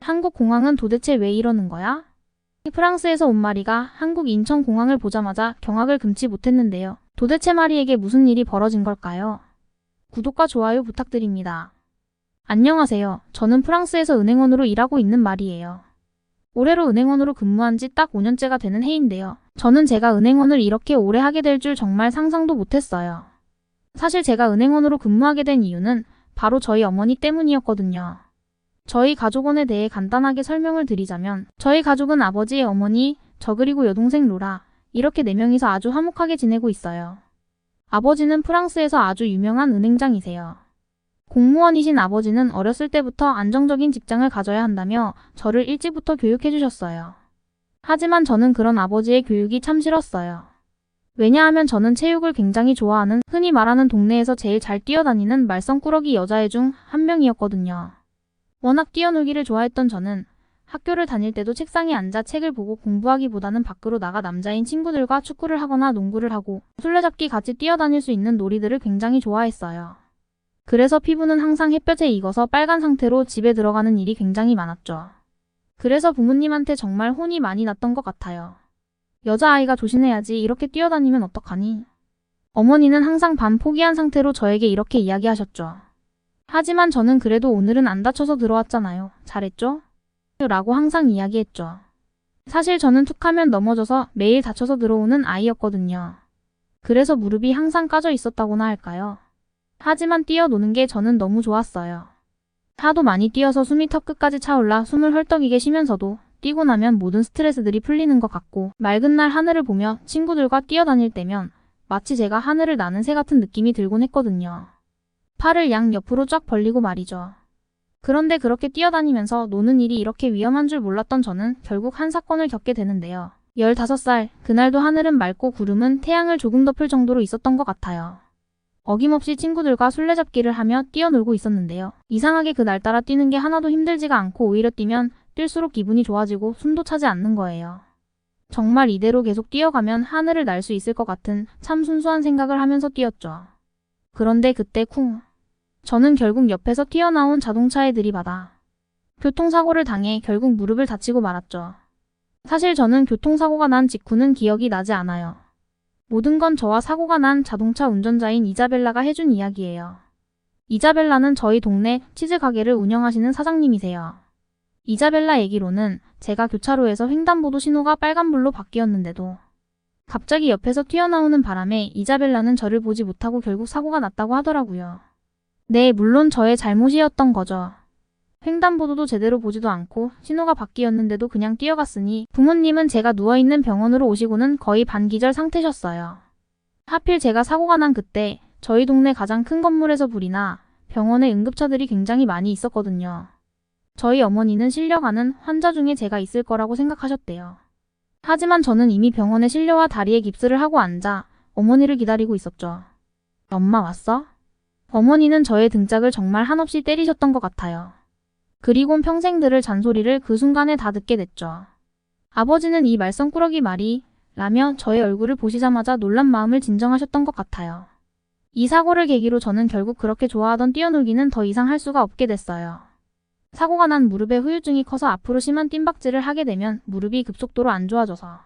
한국 공항은 도대체 왜 이러는 거야? 프랑스에서 온 마리가 한국 인천 공항을 보자마자 경악을 금치 못했는데요. 도대체 마리에게 무슨 일이 벌어진 걸까요? 구독과 좋아요 부탁드립니다. 안녕하세요. 저는 프랑스에서 은행원으로 일하고 있는 마리예요. 올해로 은행원으로 근무한 지 딱 5년째가 되는 해인데요. 저는 제가 은행원을 이렇게 오래 하게 될 줄 정말 상상도 못했어요. 사실 제가 은행원으로 근무하게 된 이유는 바로 저희 어머니 때문이었거든요. 저희 가족원에 대해 간단하게 설명을 드리자면 저희 가족은 아버지의 어머니, 저 그리고 여동생 로라 이렇게 4명이서 아주 화목하게 지내고 있어요. 아버지는 프랑스에서 아주 유명한 은행장이세요. 공무원이신 아버지는 어렸을 때부터 안정적인 직장을 가져야 한다며 저를 일찍부터 교육해 주셨어요. 하지만 저는 그런 아버지의 교육이 참 싫었어요. 왜냐하면 저는 체육을 굉장히 좋아하는 흔히 말하는 동네에서 제일 잘 뛰어다니는 말썽꾸러기 여자애 중 한 명이었거든요. 워낙 뛰어놀기를 좋아했던 저는 학교를 다닐 때도 책상에 앉아 책을 보고 공부하기보다는 밖으로 나가 남자인 친구들과 축구를 하거나 농구를 하고 술래잡기 같이 뛰어다닐 수 있는 놀이들을 굉장히 좋아했어요. 그래서 피부는 항상 햇볕에 익어서 빨간 상태로 집에 들어가는 일이 굉장히 많았죠. 그래서 부모님한테 정말 혼이 많이 났던 것 같아요. 여자아이가 조심해야지 이렇게 뛰어다니면 어떡하니? 어머니는 항상 반 포기한 상태로 저에게 이렇게 이야기하셨죠. 하지만 저는 그래도 오늘은 안 다쳐서 들어왔잖아요. 잘했죠? 라고 항상 이야기했죠. 사실 저는 툭하면 넘어져서 매일 다쳐서 들어오는 아이였거든요. 그래서 무릎이 항상 까져 있었다고나 할까요? 하지만 뛰어노는 게 저는 너무 좋았어요. 하도 많이 뛰어서 숨이 턱끝까지 차올라 숨을 헐떡이게 쉬면서도 뛰고 나면 모든 스트레스들이 풀리는 것 같고 맑은 날 하늘을 보며 친구들과 뛰어다닐 때면 마치 제가 하늘을 나는 새 같은 느낌이 들곤 했거든요. 팔을 양 옆으로 쫙 벌리고 말이죠. 그런데 그렇게 뛰어다니면서 노는 일이 이렇게 위험한 줄 몰랐던 저는 결국 한 사건을 겪게 되는데요. 15살, 그날도 하늘은 맑고 구름은 태양을 조금 덮을 정도로 있었던 것 같아요. 어김없이 친구들과 술래잡기를 하며 뛰어놀고 있었는데요. 이상하게 그날따라 뛰는 게 하나도 힘들지가 않고 오히려 뛰면 뛸수록 기분이 좋아지고 숨도 차지 않는 거예요. 정말 이대로 계속 뛰어가면 하늘을 날 수 있을 것 같은 참 순수한 생각을 하면서 뛰었죠. 그런데 그때 쿵! 저는 결국 옆에서 튀어나온 자동차에 들이받아 교통사고를 당해 결국 무릎을 다치고 말았죠. 사실 저는 교통사고가 난 직후는 기억이 나지 않아요. 모든 건 저와 사고가 난 자동차 운전자인 이자벨라가 해준 이야기예요. 이자벨라는 저희 동네 치즈 가게를 운영하시는 사장님이세요. 이자벨라 얘기로는 제가 교차로에서 횡단보도 신호가 빨간불로 바뀌었는데도 갑자기 옆에서 튀어나오는 바람에 이자벨라는 저를 보지 못하고 결국 사고가 났다고 하더라고요. 네, 물론 저의 잘못이었던 거죠. 횡단보도도 제대로 보지도 않고 신호가 바뀌었는데도 그냥 뛰어갔으니 부모님은 제가 누워있는 병원으로 오시고는 거의 반기절 상태셨어요. 하필 제가 사고가 난 그때 저희 동네 가장 큰 건물에서 불이 나 병원에 응급차들이 굉장히 많이 있었거든요. 저희 어머니는 실려가는 환자 중에 제가 있을 거라고 생각하셨대요. 하지만 저는 이미 병원에 실려와 다리에 깁스를 하고 앉아 어머니를 기다리고 있었죠. 엄마 왔어? 어머니는 저의 등짝을 정말 한없이 때리셨던 것 같아요. 그리곤 평생 들을 잔소리를 그 순간에 다 듣게 됐죠. 아버지는 이 말썽꾸러기 말이 라며 저의 얼굴을 보시자마자 놀란 마음을 진정하셨던 것 같아요. 이 사고를 계기로 저는 결국 그렇게 좋아하던 뛰어놀기는 더 이상 할 수가 없게 됐어요. 사고가 난 무릎에 후유증이 커서 앞으로 심한 뜀박질을 하게 되면 무릎이 급속도로 안 좋아져서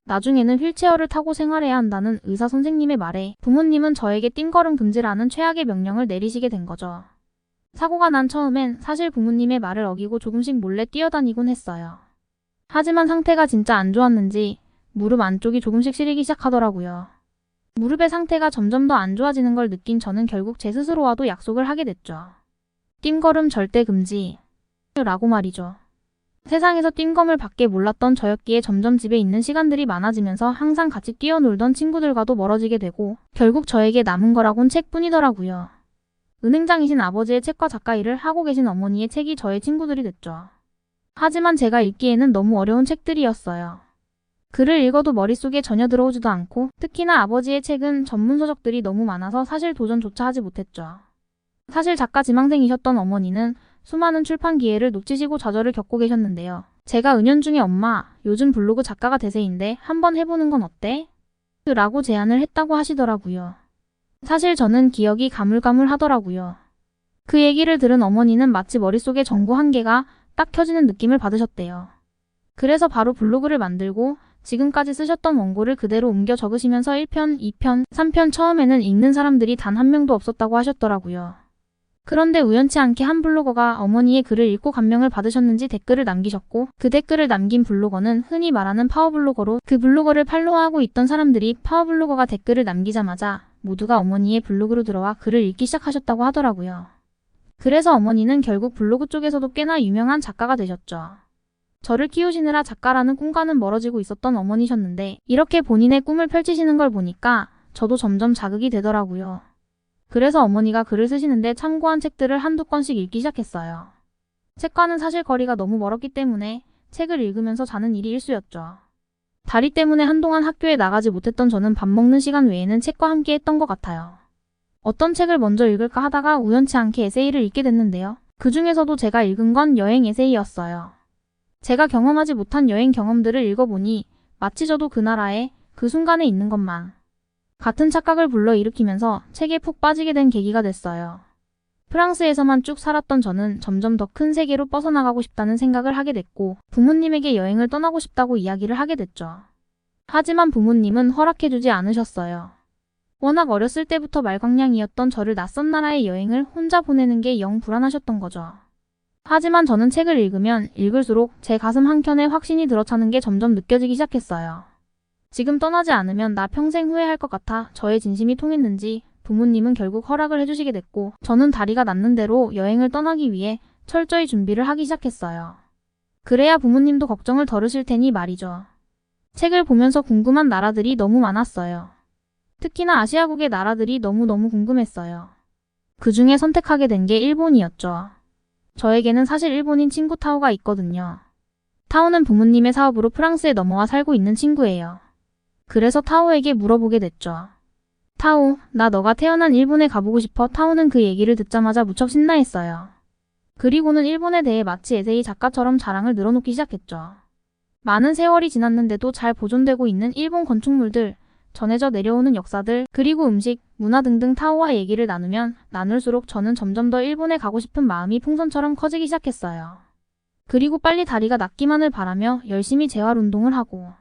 나중에는 휠체어를 타고 생활해야 한다는 의사 선생님의 말에 부모님은 저에게 띵걸음 금지라는 최악의 명령을 내리시게 된 거죠. 사고가 난 처음엔 사실 부모님의 말을 어기고 조금씩 몰래 뛰어다니곤 했어요. 하지만 상태가 진짜 안 좋았는지 무릎 안쪽이 조금씩 시리기 시작하더라고요. 무릎의 상태가 점점 더 안 좋아지는 걸 느낀 저는 결국 제 스스로와도 약속을 하게 됐죠. 띵걸음 절대 금지 라고 말이죠. 세상에서 띵검을 밖에 몰랐던 저였기에 점점 집에 있는 시간들이 많아지면서 항상 같이 뛰어놀던 친구들과도 멀어지게 되고 결국 저에게 남은 거라곤 책뿐이더라고요. 은행장이신 아버지의 책과 작가 일을 하고 계신 어머니의 책이 저의 친구들이 됐죠. 하지만 제가 읽기에는 너무 어려운 책들이었어요. 글을 읽어도 머릿속에 전혀 들어오지도 않고 특히나 아버지의 책은 전문 서적들이 너무 많아서 사실 도전조차 하지 못했죠. 사실 작가 지망생이셨던 어머니는 수많은 출판 기회를 놓치시고 좌절을 겪고 계셨는데요. 제가 은연중에 엄마, 요즘 블로그 작가가 대세인데 한번 해보는 건 어때? 라고 제안을 했다고 하시더라고요. 사실 저는 기억이 가물가물하더라고요. 그 얘기를 들은 어머니는 마치 머릿속에 전구 한 개가 딱 켜지는 느낌을 받으셨대요. 그래서 바로 블로그를 만들고 지금까지 쓰셨던 원고를 그대로 옮겨 적으시면서 1편, 2편, 3편 처음에는 읽는 사람들이 단 한 명도 없었다고 하셨더라고요. 그런데 우연치 않게 한 블로거가 어머니의 글을 읽고 감명을 받으셨는지 댓글을 남기셨고 그 댓글을 남긴 블로거는 흔히 말하는 파워블로거로 그 블로거를 팔로우하고 있던 사람들이 파워블로거가 댓글을 남기자마자 모두가 어머니의 블로그로 들어와 글을 읽기 시작하셨다고 하더라고요. 그래서 어머니는 결국 블로그 쪽에서도 꽤나 유명한 작가가 되셨죠. 저를 키우시느라 작가라는 꿈과는 멀어지고 있었던 어머니셨는데 이렇게 본인의 꿈을 펼치시는 걸 보니까 저도 점점 자극이 되더라고요. 그래서 어머니가 글을 쓰시는데 참고한 책들을 한두 권씩 읽기 시작했어요. 책과는 사실 거리가 너무 멀었기 때문에 책을 읽으면서 자는 일이 일쑤였죠. 다리 때문에 한동안 학교에 나가지 못했던 저는 밥 먹는 시간 외에는 책과 함께 했던 것 같아요. 어떤 책을 먼저 읽을까 하다가 우연치 않게 에세이를 읽게 됐는데요. 그 중에서도 제가 읽은 건 여행 에세이였어요. 제가 경험하지 못한 여행 경험들을 읽어보니 마치 저도 그 나라에 그 순간에 있는 것만 같은 착각을 불러일으키면서 책에 푹 빠지게 된 계기가 됐어요. 프랑스에서만 쭉 살았던 저는 점점 더 큰 세계로 뻗어나가고 싶다는 생각을 하게 됐고 부모님에게 여행을 떠나고 싶다고 이야기를 하게 됐죠. 하지만 부모님은 허락해주지 않으셨어요. 워낙 어렸을 때부터 말광량이었던 저를 낯선 나라의 여행을 혼자 보내는 게 영 불안하셨던 거죠. 하지만 저는 책을 읽으면 읽을수록 제 가슴 한켠에 확신이 들어차는 게 점점 느껴지기 시작했어요. 지금 떠나지 않으면 나 평생 후회할 것 같아 저의 진심이 통했는지 부모님은 결국 허락을 해주시게 됐고 저는 다리가 낫는 대로 여행을 떠나기 위해 철저히 준비를 하기 시작했어요. 그래야 부모님도 걱정을 덜으실 테니 말이죠. 책을 보면서 궁금한 나라들이 너무 많았어요. 특히나 아시아국의 나라들이 너무너무 궁금했어요. 그 중에 선택하게 된 게 일본이었죠. 저에게는 사실 일본인 친구 타오가 있거든요. 타오는 부모님의 사업으로 프랑스에 넘어와 살고 있는 친구예요. 그래서 타오에게 물어보게 됐죠. 타오, 나 너가 태어난 일본에 가보고 싶어. 타오는 그 얘기를 듣자마자 무척 신나했어요. 그리고는 일본에 대해 마치 에세이 작가처럼 자랑을 늘어놓기 시작했죠. 많은 세월이 지났는데도 잘 보존되고 있는 일본 건축물들, 전해져 내려오는 역사들, 그리고 음식, 문화 등등 타오와 얘기를 나누면 나눌수록 저는 점점 더 일본에 가고 싶은 마음이 풍선처럼 커지기 시작했어요. 그리고 빨리 다리가 낫기만을 바라며 열심히 재활 운동을 하고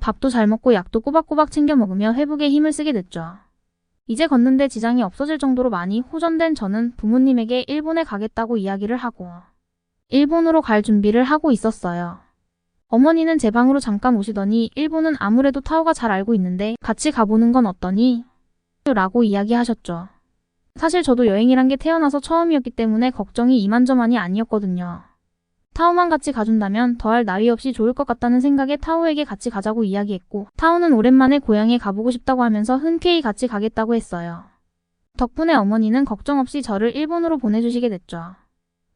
밥도 잘 먹고 약도 꼬박꼬박 챙겨 먹으며 회복에 힘을 쓰게 됐죠. 이제 걷는데 지장이 없어질 정도로 많이 호전된 저는 부모님에게 일본에 가겠다고 이야기를 하고 일본으로 갈 준비를 하고 있었어요. 어머니는 제 방으로 잠깐 오시더니 일본은 아무래도 타오가 잘 알고 있는데 같이 가보는 건 어떠니? 라고 이야기하셨죠. 사실 저도 여행이란 게 태어나서 처음이었기 때문에 걱정이 이만저만이 아니었거든요. 타오만 같이 가준다면 더할 나위 없이 좋을 것 같다는 생각에 타오에게 같이 가자고 이야기했고 타오는 오랜만에 고향에 가보고 싶다고 하면서 흔쾌히 같이 가겠다고 했어요. 덕분에 어머니는 걱정 없이 저를 일본으로 보내주시게 됐죠.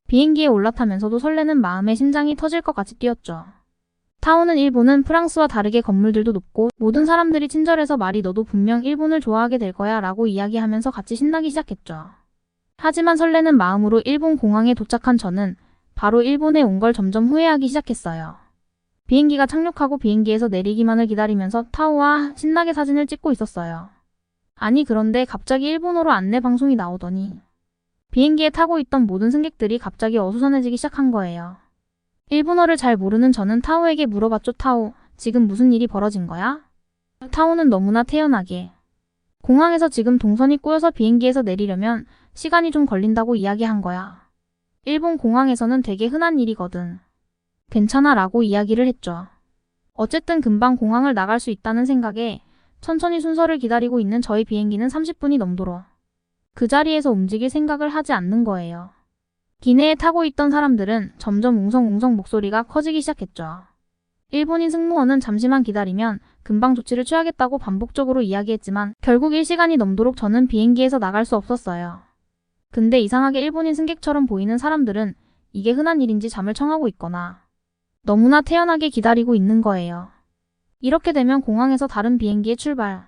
비행기에 올라타면서도 설레는 마음에 심장이 터질 것 같이 뛰었죠. 타오는 일본은 프랑스와 다르게 건물들도 높고 모든 사람들이 친절해서 말이 너도 분명 일본을 좋아하게 될 거야 라고 이야기하면서 같이 신나기 시작했죠. 하지만 설레는 마음으로 일본 공항에 도착한 저는 바로 일본에 온 걸 점점 후회하기 시작했어요. 비행기가 착륙하고 비행기에서 내리기만을 기다리면서 타오와 신나게 사진을 찍고 있었어요. 아니 그런데 갑자기 일본어로 안내 방송이 나오더니 비행기에 타고 있던 모든 승객들이 갑자기 어수선해지기 시작한 거예요. 일본어를 잘 모르는 저는 타오에게 물어봤죠. 타오, 지금 무슨 일이 벌어진 거야? 타오는 너무나 태연하게 공항에서 지금 동선이 꼬여서 비행기에서 내리려면 시간이 좀 걸린다고 이야기한 거야. 일본 공항에서는 되게 흔한 일이거든. 괜찮아 라고 이야기를 했죠. 어쨌든 금방 공항을 나갈 수 있다는 생각에 천천히 순서를 기다리고 있는 저희 비행기는 30분이 넘도록 그 자리에서 움직일 생각을 하지 않는 거예요. 기내에 타고 있던 사람들은 점점 웅성웅성 목소리가 커지기 시작했죠. 일본인 승무원은 잠시만 기다리면 금방 조치를 취하겠다고 반복적으로 이야기했지만 결국 1시간이 넘도록 저는 비행기에서 나갈 수 없었어요. 근데 이상하게 일본인 승객처럼 보이는 사람들은 이게 흔한 일인지 잠을 청하고 있거나 너무나 태연하게 기다리고 있는 거예요. 이렇게 되면 공항에서 다른 비행기에 출발,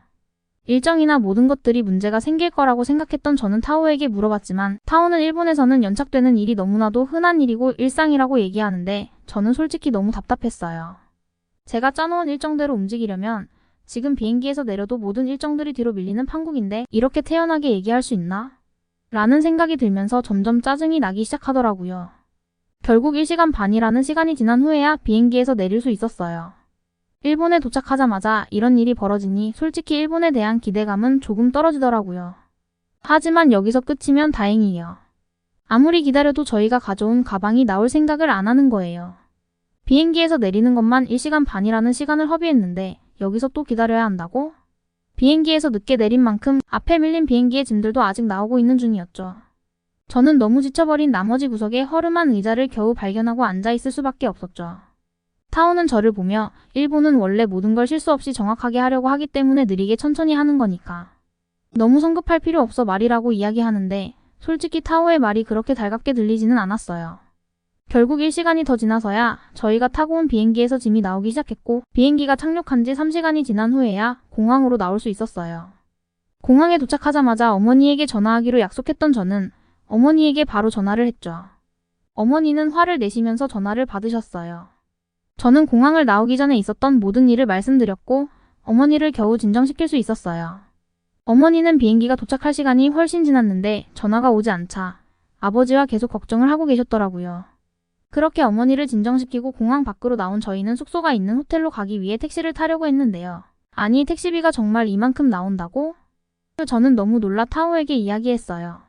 일정이나 모든 것들이 문제가 생길 거라고 생각했던 저는 타오에게 물어봤지만 타오는 일본에서는 연착되는 일이 너무나도 흔한 일이고 일상이라고 얘기하는데 저는 솔직히 너무 답답했어요. 제가 짜놓은 일정대로 움직이려면 지금 비행기에서 내려도 모든 일정들이 뒤로 밀리는 판국인데 이렇게 태연하게 얘기할 수 있나? 라는 생각이 들면서 점점 짜증이 나기 시작하더라고요. 결국 1시간 반이라는 시간이 지난 후에야 비행기에서 내릴 수 있었어요. 일본에 도착하자마자 이런 일이 벌어지니 솔직히 일본에 대한 기대감은 조금 떨어지더라고요. 하지만 여기서 끝이면 다행이에요. 아무리 기다려도 저희가 가져온 가방이 나올 생각을 안 하는 거예요. 비행기에서 내리는 것만 1시간 반이라는 시간을 허비했는데 여기서 또 기다려야 한다고? 비행기에서 늦게 내린 만큼 앞에 밀린 비행기의 짐들도 아직 나오고 있는 중이었죠. 저는 너무 지쳐버린 나머지 구석에 허름한 의자를 겨우 발견하고 앉아있을 수밖에 없었죠. 타오는 저를 보며 일본은 원래 모든 걸 실수 없이 정확하게 하려고 하기 때문에 느리게 천천히 하는 거니까 너무 성급할 필요 없어 말이라고 이야기하는데 솔직히 타오의 말이 그렇게 달갑게 들리지는 않았어요. 결국 1시간이 더 지나서야 저희가 타고 온 비행기에서 짐이 나오기 시작했고 비행기가 착륙한 지 3시간이 지난 후에야 공항으로 나올 수 있었어요. 공항에 도착하자마자 어머니에게 전화하기로 약속했던 저는 어머니에게 바로 전화를 했죠. 어머니는 화를 내시면서 전화를 받으셨어요. 저는 공항을 나오기 전에 있었던 모든 일을 말씀드렸고 어머니를 겨우 진정시킬 수 있었어요. 어머니는 비행기가 도착할 시간이 훨씬 지났는데 전화가 오지 않자 아버지와 계속 걱정을 하고 계셨더라고요. 그렇게 어머니를 진정시키고 공항 밖으로 나온 저희는 숙소가 있는 호텔로 가기 위해 택시를 타려고 했는데요. 아니 택시비가 정말 이만큼 나온다고? 저는 너무 놀라 타오에게 이야기했어요.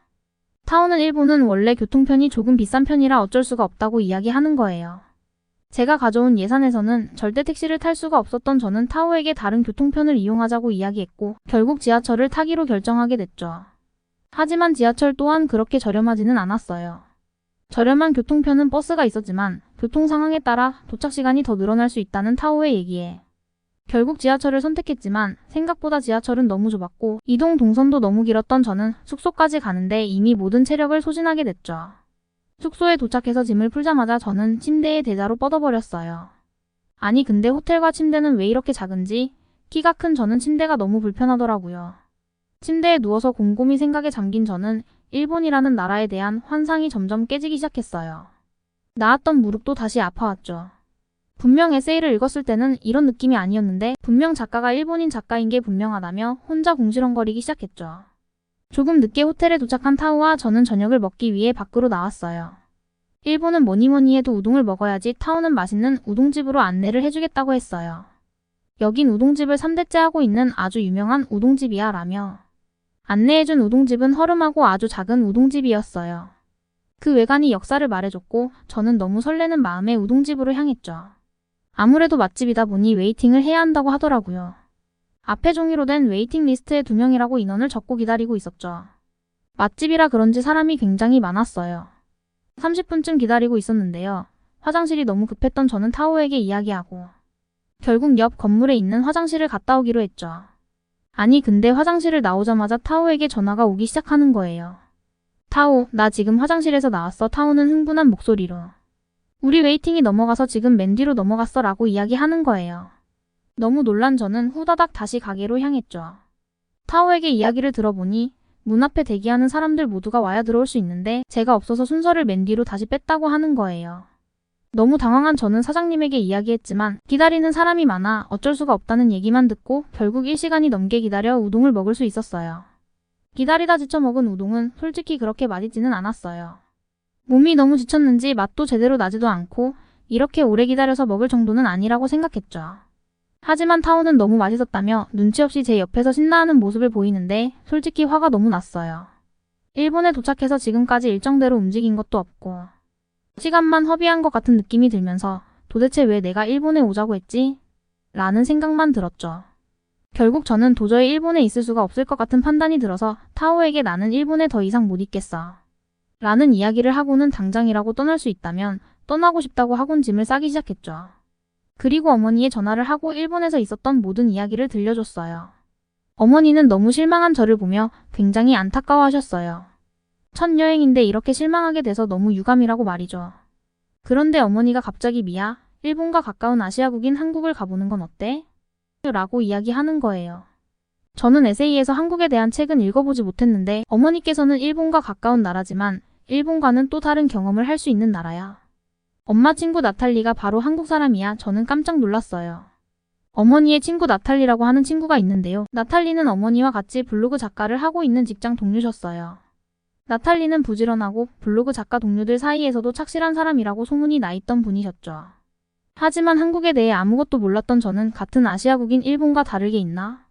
타오는 일본은 원래 교통편이 조금 비싼 편이라 어쩔 수가 없다고 이야기하는 거예요. 제가 가져온 예산에서는 절대 택시를 탈 수가 없었던 저는 타오에게 다른 교통편을 이용하자고 이야기했고 결국 지하철을 타기로 결정하게 됐죠. 하지만 지하철 또한 그렇게 저렴하지는 않았어요. 저렴한 교통편은 버스가 있었지만 교통 상황에 따라 도착 시간이 더 늘어날 수 있다는 타오의 얘기에 결국 지하철을 선택했지만 생각보다 지하철은 너무 좁았고 이동 동선도 너무 길었던 저는 숙소까지 가는데 이미 모든 체력을 소진하게 됐죠. 숙소에 도착해서 짐을 풀자마자 저는 침대에 대자로 뻗어버렸어요. 아니 근데 호텔과 침대는 왜 이렇게 작은지 키가 큰 저는 침대가 너무 불편하더라고요. 침대에 누워서 곰곰이 생각에 잠긴 저는 일본이라는 나라에 대한 환상이 점점 깨지기 시작했어요. 나았던 무릎도 다시 아파왔죠. 분명 에세이를 읽었을 때는 이런 느낌이 아니었는데 분명 작가가 일본인 작가인 게 분명하다며 혼자 궁시렁거리기 시작했죠. 조금 늦게 호텔에 도착한 타오와 저는 저녁을 먹기 위해 밖으로 나왔어요. 일본은 뭐니뭐니 해도 우동을 먹어야지 타오는 맛있는 우동집으로 안내를 해주겠다고 했어요. 여긴 우동집을 3대째 하고 있는 아주 유명한 우동집이야 라며 안내해준 우동집은 허름하고 아주 작은 우동집이었어요. 그 외관이 역사를 말해줬고 저는 너무 설레는 마음에 우동집으로 향했죠. 아무래도 맛집이다 보니 웨이팅을 해야 한다고 하더라고요. 앞에 종이로 된 웨이팅 리스트에 2명이라고 인원을 적고 기다리고 있었죠. 맛집이라 그런지 사람이 굉장히 많았어요. 30분쯤 기다리고 있었는데요. 화장실이 너무 급했던 저는 타오에게 이야기하고 결국 옆 건물에 있는 화장실을 갔다 오기로 했죠. 아니 근데 화장실을 나오자마자 타오에게 전화가 오기 시작하는 거예요. 타오, 나 지금 화장실에서 나왔어. 타오는 흥분한 목소리로. 우리 웨이팅이 넘어가서 지금 맨 뒤로 넘어갔어 라고 이야기하는 거예요. 너무 놀란 저는 후다닥 다시 가게로 향했죠. 타오에게 이야기를 들어보니 문 앞에 대기하는 사람들 모두가 와야 들어올 수 있는데 제가 없어서 순서를 맨 뒤로 다시 뺐다고 하는 거예요. 너무 당황한 저는 사장님에게 이야기했지만 기다리는 사람이 많아 어쩔 수가 없다는 얘기만 듣고 결국 1시간이 넘게 기다려 우동을 먹을 수 있었어요. 기다리다 지쳐 먹은 우동은 솔직히 그렇게 맛있지는 않았어요. 몸이 너무 지쳤는지 맛도 제대로 나지도 않고 이렇게 오래 기다려서 먹을 정도는 아니라고 생각했죠. 하지만 타오는 너무 맛있었다며 눈치 없이 제 옆에서 신나하는 모습을 보이는데 솔직히 화가 너무 났어요. 일본에 도착해서 지금까지 일정대로 움직인 것도 없고 시간만 허비한 것 같은 느낌이 들면서 도대체 왜 내가 일본에 오자고 했지? 라는 생각만 들었죠. 결국 저는 도저히 일본에 있을 수가 없을 것 같은 판단이 들어서 타오에게 나는 일본에 더 이상 못 있겠어. 라는 이야기를 하고는 당장이라고 떠날 수 있다면 떠나고 싶다고 학원 짐을 싸기 시작했죠. 그리고 어머니에 전화를 하고 일본에서 있었던 모든 이야기를 들려줬어요. 어머니는 너무 실망한 저를 보며 굉장히 안타까워하셨어요. 첫 여행인데 이렇게 실망하게 돼서 너무 유감이라고 말이죠. 그런데 어머니가 갑자기 미야, 일본과 가까운 아시아국인 한국을 가보는 건 어때? 라고 이야기하는 거예요. 저는 에세이에서 한국에 대한 책은 읽어보지 못했는데 어머니께서는 일본과 가까운 나라지만 일본과는 또 다른 경험을 할 수 있는 나라야. 엄마 친구 나탈리가 바로 한국 사람이야. 저는 깜짝 놀랐어요. 어머니의 친구 나탈리라고 하는 친구가 있는데요. 나탈리는 어머니와 같이 블로그 작가를 하고 있는 직장 동료셨어요. 나탈리는 부지런하고 블로그 작가 동료들 사이에서도 착실한 사람이라고 소문이 나 있던 분이셨죠. 하지만 한국에 대해 아무것도 몰랐던 저는 같은 아시아국인 일본과 다르게 있나?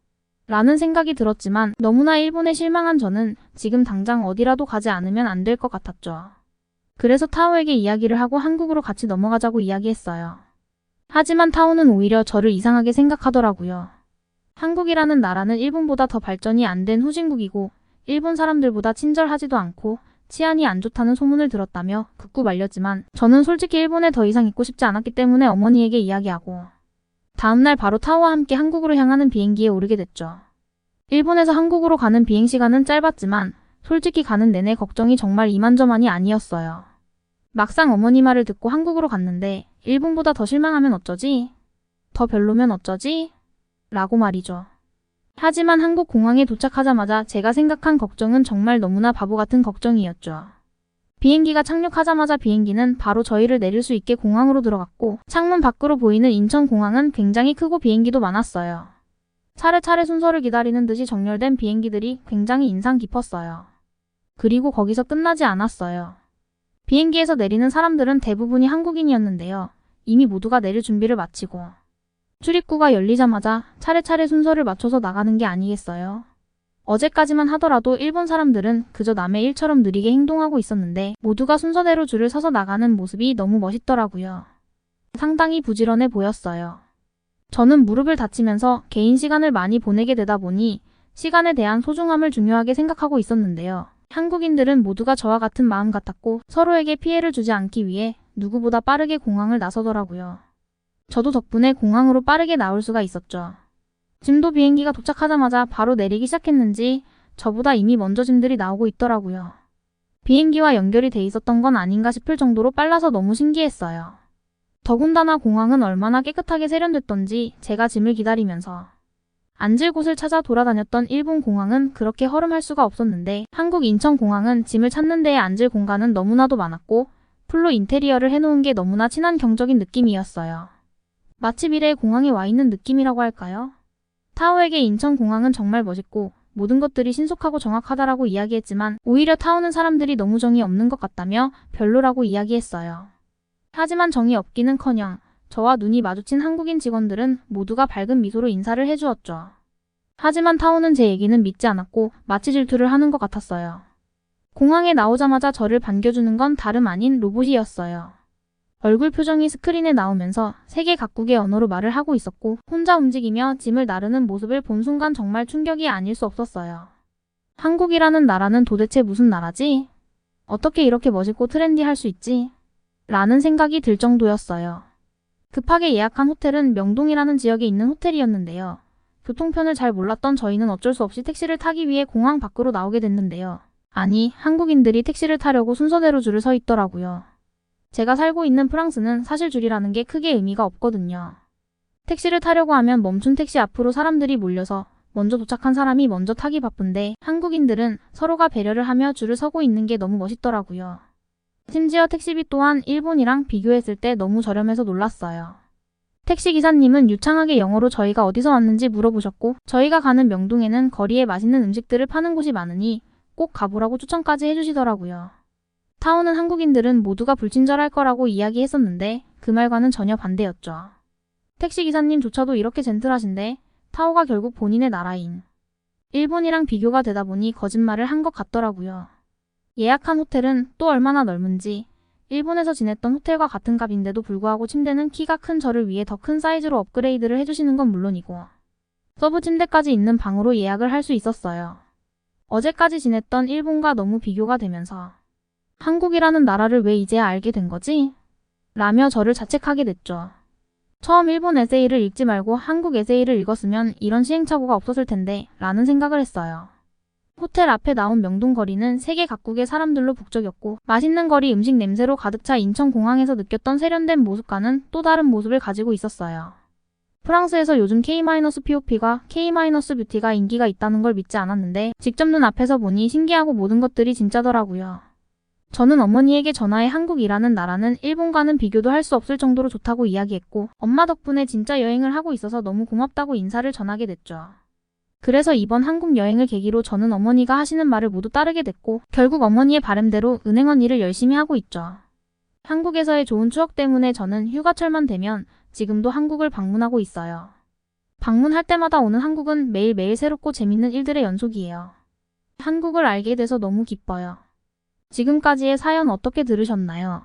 라는 생각이 들었지만 너무나 일본에 실망한 저는 지금 당장 어디라도 가지 않으면 안 될 것 같았죠. 그래서 타오에게 이야기를 하고 한국으로 같이 넘어가자고 이야기했어요. 하지만 타오는 오히려 저를 이상하게 생각하더라고요. 한국이라는 나라는 일본보다 더 발전이 안 된 후진국이고 일본 사람들보다 친절하지도 않고 치안이 안 좋다는 소문을 들었다며 극구 말렸지만 저는 솔직히 일본에 더 이상 있고 싶지 않았기 때문에 어머니에게 이야기하고 다음날 바로 타오와 함께 한국으로 향하는 비행기에 오르게 됐죠. 일본에서 한국으로 가는 비행시간은 짧았지만 솔직히 가는 내내 걱정이 정말 이만저만이 아니었어요. 막상 어머니 말을 듣고 한국으로 갔는데 일본보다 더 실망하면 어쩌지? 더 별로면 어쩌지? 라고 말이죠. 하지만 한국 공항에 도착하자마자 제가 생각한 걱정은 정말 너무나 바보 같은 걱정이었죠. 비행기가 착륙하자마자 비행기는 바로 저희를 내릴 수 있게 공항으로 들어갔고 창문 밖으로 보이는 인천공항은 굉장히 크고 비행기도 많았어요. 차례차례 순서를 기다리는 듯이 정렬된 비행기들이 굉장히 인상 깊었어요. 그리고 거기서 끝나지 않았어요. 비행기에서 내리는 사람들은 대부분이 한국인이었는데요. 이미 모두가 내릴 준비를 마치고 출입구가 열리자마자 차례차례 순서를 맞춰서 나가는 게 아니겠어요? 어제까지만 하더라도 일본 사람들은 그저 남의 일처럼 느리게 행동하고 있었는데 모두가 순서대로 줄을 서서 나가는 모습이 너무 멋있더라고요. 상당히 부지런해 보였어요. 저는 무릎을 다치면서 개인 시간을 많이 보내게 되다 보니 시간에 대한 소중함을 중요하게 생각하고 있었는데요. 한국인들은 모두가 저와 같은 마음 같았고 서로에게 피해를 주지 않기 위해 누구보다 빠르게 공항을 나서더라고요. 저도 덕분에 공항으로 빠르게 나올 수가 있었죠. 짐도 비행기가 도착하자마자 바로 내리기 시작했는지 저보다 이미 먼저 짐들이 나오고 있더라고요. 비행기와 연결이 돼 있었던 건 아닌가 싶을 정도로 빨라서 너무 신기했어요. 더군다나 공항은 얼마나 깨끗하게 세련됐던지 제가 짐을 기다리면서 앉을 곳을 찾아 돌아다녔던 일본 공항은 그렇게 허름할 수가 없었는데 한국 인천공항은 짐을 찾는 데에 앉을 공간은 너무나도 많았고 풀로 인테리어를 해놓은 게 너무나 친환경적인 느낌이었어요. 마치 미래의 공항에 와 있는 느낌이라고 할까요? 타오에게 인천공항은 정말 멋있고 모든 것들이 신속하고 정확하다라고 이야기했지만 오히려 타오는 사람들이 너무 정이 없는 것 같다며 별로라고 이야기했어요. 하지만 정이 없기는커녕 저와 눈이 마주친 한국인 직원들은 모두가 밝은 미소로 인사를 해주었죠. 하지만 타오는 제 얘기는 믿지 않았고 마치 질투를 하는 것 같았어요. 공항에 나오자마자 저를 반겨주는 건 다름 아닌 로봇이었어요. 얼굴 표정이 스크린에 나오면서 세계 각국의 언어로 말을 하고 있었고 혼자 움직이며 짐을 나르는 모습을 본 순간 정말 충격이 아닐 수 없었어요. 한국이라는 나라는 도대체 무슨 나라지? 어떻게 이렇게 멋있고 트렌디할 수 있지? 라는 생각이 들 정도였어요. 급하게 예약한 호텔은 명동이라는 지역에 있는 호텔이었는데요. 교통편을 잘 몰랐던 저희는 어쩔 수 없이 택시를 타기 위해 공항 밖으로 나오게 됐는데요. 아니, 한국인들이 택시를 타려고 순서대로 줄을 서 있더라고요. 제가 살고 있는 프랑스는 사실 줄이라는 게 크게 의미가 없거든요. 택시를 타려고 하면 멈춘 택시 앞으로 사람들이 몰려서 먼저 도착한 사람이 먼저 타기 바쁜데 한국인들은 서로가 배려를 하며 줄을 서고 있는 게 너무 멋있더라고요. 심지어 택시비 또한 일본이랑 비교했을 때 너무 저렴해서 놀랐어요. 택시기사님은 유창하게 영어로 저희가 어디서 왔는지 물어보셨고 저희가 가는 명동에는 거리에 맛있는 음식들을 파는 곳이 많으니 꼭 가보라고 추천까지 해주시더라고요. 타오는 한국인들은 모두가 불친절할 거라고 이야기했었는데 그 말과는 전혀 반대였죠. 택시기사님조차도 이렇게 젠틀하신데 타오가 결국 본인의 나라인 일본이랑 비교가 되다 보니 거짓말을 한 것 같더라고요. 예약한 호텔은 또 얼마나 넓은지 일본에서 지냈던 호텔과 같은 값인데도 불구하고 침대는 키가 큰 저를 위해 더 큰 사이즈로 업그레이드를 해주시는 건 물론이고 서브 침대까지 있는 방으로 예약을 할 수 있었어요. 어제까지 지냈던 일본과 너무 비교가 되면서 한국이라는 나라를 왜 이제야 알게 된 거지? 라며 저를 자책하게 됐죠. 처음 일본 에세이를 읽지 말고 한국 에세이를 읽었으면 이런 시행착오가 없었을 텐데 라는 생각을 했어요. 호텔 앞에 나온 명동 거리는 세계 각국의 사람들로 북적였고 맛있는 거리 음식 냄새로 가득 차 인천공항에서 느꼈던 세련된 모습과는 또 다른 모습을 가지고 있었어요. 프랑스에서 요즘 K-POP가 K-뷰티가 인기가 있다는 걸 믿지 않았는데 직접 눈앞에서 보니 신기하고 모든 것들이 진짜더라고요. 저는 어머니에게 전화해 한국이라는 나라는 일본과는 비교도 할 수 없을 정도로 좋다고 이야기했고 엄마 덕분에 진짜 여행을 하고 있어서 너무 고맙다고 인사를 전하게 됐죠. 그래서 이번 한국 여행을 계기로 저는 어머니가 하시는 말을 모두 따르게 됐고 결국 어머니의 바람대로 은행원 일을 열심히 하고 있죠. 한국에서의 좋은 추억 때문에 저는 휴가철만 되면 지금도 한국을 방문하고 있어요. 방문할 때마다 오는 한국은 매일매일 새롭고 재밌는 일들의 연속이에요. 한국을 알게 돼서 너무 기뻐요. 지금까지의 사연 어떻게 들으셨나요?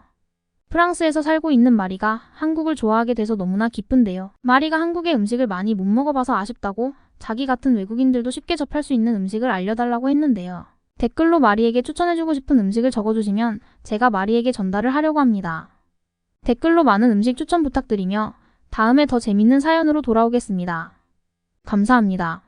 프랑스에서 살고 있는 마리가 한국을 좋아하게 돼서 너무나 기쁜데요. 마리가 한국의 음식을 많이 못 먹어봐서 아쉽다고 자기 같은 외국인들도 쉽게 접할 수 있는 음식을 알려달라고 했는데요. 댓글로 마리에게 추천해주고 싶은 음식을 적어주시면 제가 마리에게 전달을 하려고 합니다. 댓글로 많은 음식 추천 부탁드리며 다음에 더 재밌는 사연으로 돌아오겠습니다. 감사합니다.